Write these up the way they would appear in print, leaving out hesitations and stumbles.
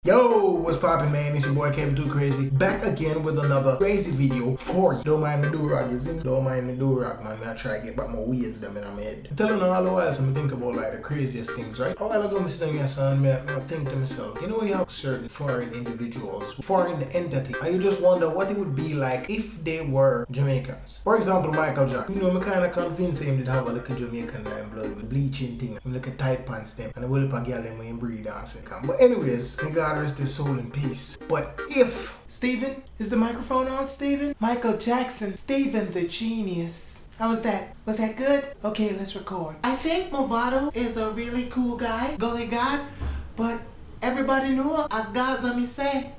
Yo, what's poppin', man? It's your boy Kevin Too Crazy, back again with another crazy video for you. Don't mind me do rock, you see? Don't mind me do rock, man. I try to get back my weeds them in my head. I'm telling you all the while, so I think about like the craziest things, right? A while ago, I sit down son, man, I think to myself, you know, you have certain foreign individuals, foreign entity, and you just wonder what it would be like if they were Jamaicans. For example, Michael Jackson. You know, I'm kind of convinced him to have a little Jamaican blood with bleaching thing, like a tight pants them, and a will up a girl them when breed dancing. But anyways, may God rest his soul in peace. But if Steven, is the microphone on, Steven? Michael Jackson, Steven the genius. How was that? Was that good? Okay, let's record. I think Movado is a really cool guy, gully god, but everybody know a Gaza me say.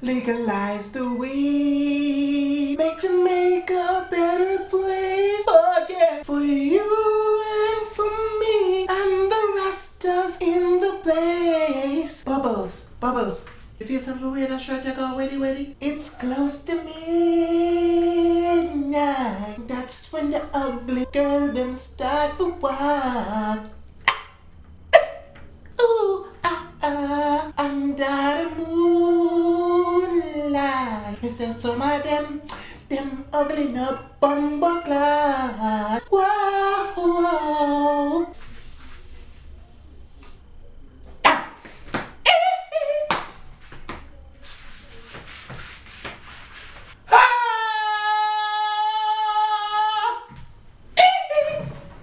Legalize the weed, make Jamaica a better place. Oh yeah, for you and for me and the Rastas in the place. Bubbles, bubbles. You feel something weird? That shirt you go weddy weddy. It's close to midnight. That's when the ugly girl them start for walk. Ooh, under the moonlight. Me say some of them ugly no bumbo clock. Whoa.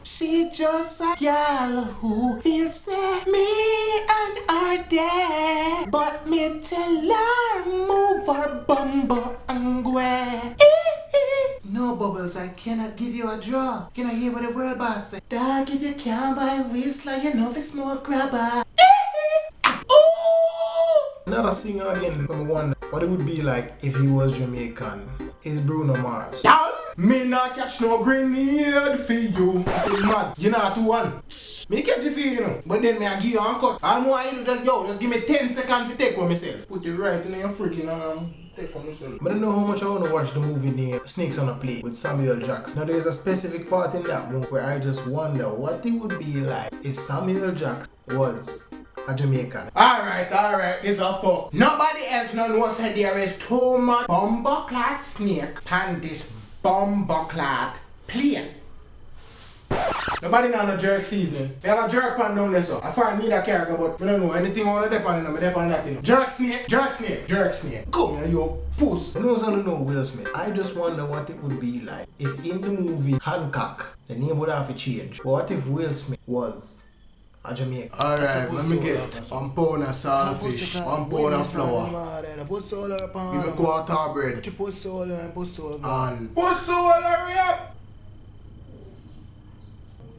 She just a girl who feels say me and her dad, but me tell her move her bumbo and go. No, Bubbles, I cannot give you a draw. Can I hear what the world boss say? Dog, if you can't buy whistler, you know it's more grabber. Another singer again, I wonder what it would be like if he was Jamaican. Is Bruno Mars. Me not catch no grenade for you. I say, man, you not 2-1. Me catch it for you, you know. But then me I give you a cut. I know I do just, just give me 10 seconds to take for myself. Put it right in your freaking take for myself. But I don't know how much I want to watch the movie named Snakes on a Plate with Samuel Jackson. Now there's a specific part in that movie where I just wonder what it would be like if Samuel Jackson was a Jamaican. Alright, this a fuck. Nobody else knows that there is too much bumbo-clad snake and this bumbo-clad plane. Nobody know no jerk seasoning. They have a jerk pan down there, so I find need a character, but we don't know anything on the depot in them, depot that thing. Jerk snake. Go! Yeah, you puss. You know something know Will Smith. I just wonder what it would be like if in the movie Hancock, the name would have to change. But what if Will Smith was a Jamaican? Alright, let me get 1 pound of saltfish, 1 pound of flour. Give me quarter of bread. And put soul, hurry up!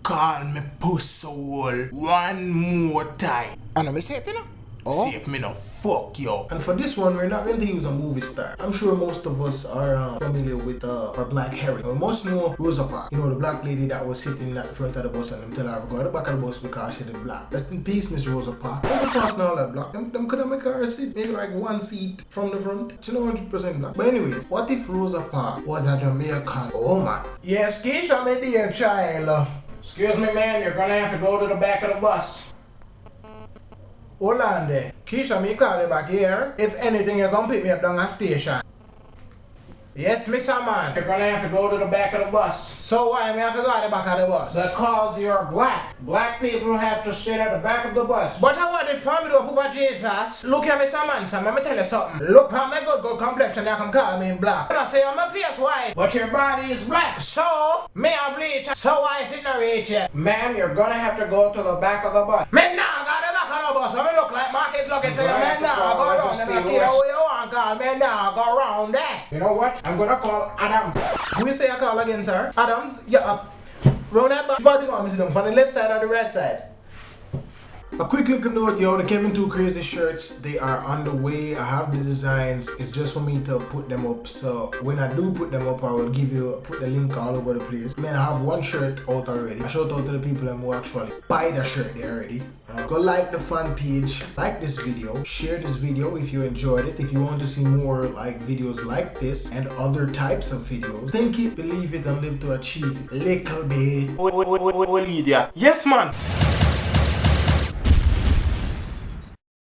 Call me Pussole one more time. And I'm safe, you know? Oh? Safe me no fuck yo. And for this one, we're not going to use a movie star. I'm sure most of us are familiar with our black Harry. We must know Rosa Parks. You know, the black lady that was sitting at the front of the bus and them tell her to go at the back of the bus because she did black. Rest in peace, Miss Rosa Parks. Rosa Parks not all that black. Them could have make her sit maybe like 1 seat from the front. She know 100% black. But anyways, what if Rosa Parks was a Jamaican? Oh man. Yes, Keisha, my dear child. Excuse me, ma'am, you're gonna have to go to the back of the bus. Hold on there. Keisha, me call you back here. If anything, you're gonna pick me up down at station. Yes, Mr. Man. You're gonna have to go to the back of the bus. So why me have to go to the back of the bus? Because you're black. Black people have to sit at the back of the bus. But I want it from me to Papa Jesus. Look at Mr. Man, son. Let me tell you something. Look at my good complexion. You can call me black. I say I'm a face white, but your body is black. So, me a bleach. So why is it not reach you? Ma'am, you're gonna have to go to the back of the bus. Me now go to the back of the bus. I mean, look like market looking. Say, man, now go around and I care who you want to call. Man, now go around there. You know what? I'm gonna call Adam. Who you say I call again, sir? Adams, you're up. Round that body on the left side or the right side? A quick little note, yo, the Kevin Too Crazy shirts, they are on the way. I have the designs. It's just for me to put them up. So when I do put them up, I will put the link all over the place. Man, I have 1 shirt out already. I shout out to the people who actually buy the shirt there already. Go like the fan page, like this video, share this video if you enjoyed it. If you want to see more like videos like this and other types of videos, think it, believe it, and live to achieve it. Little bit. Yes, man.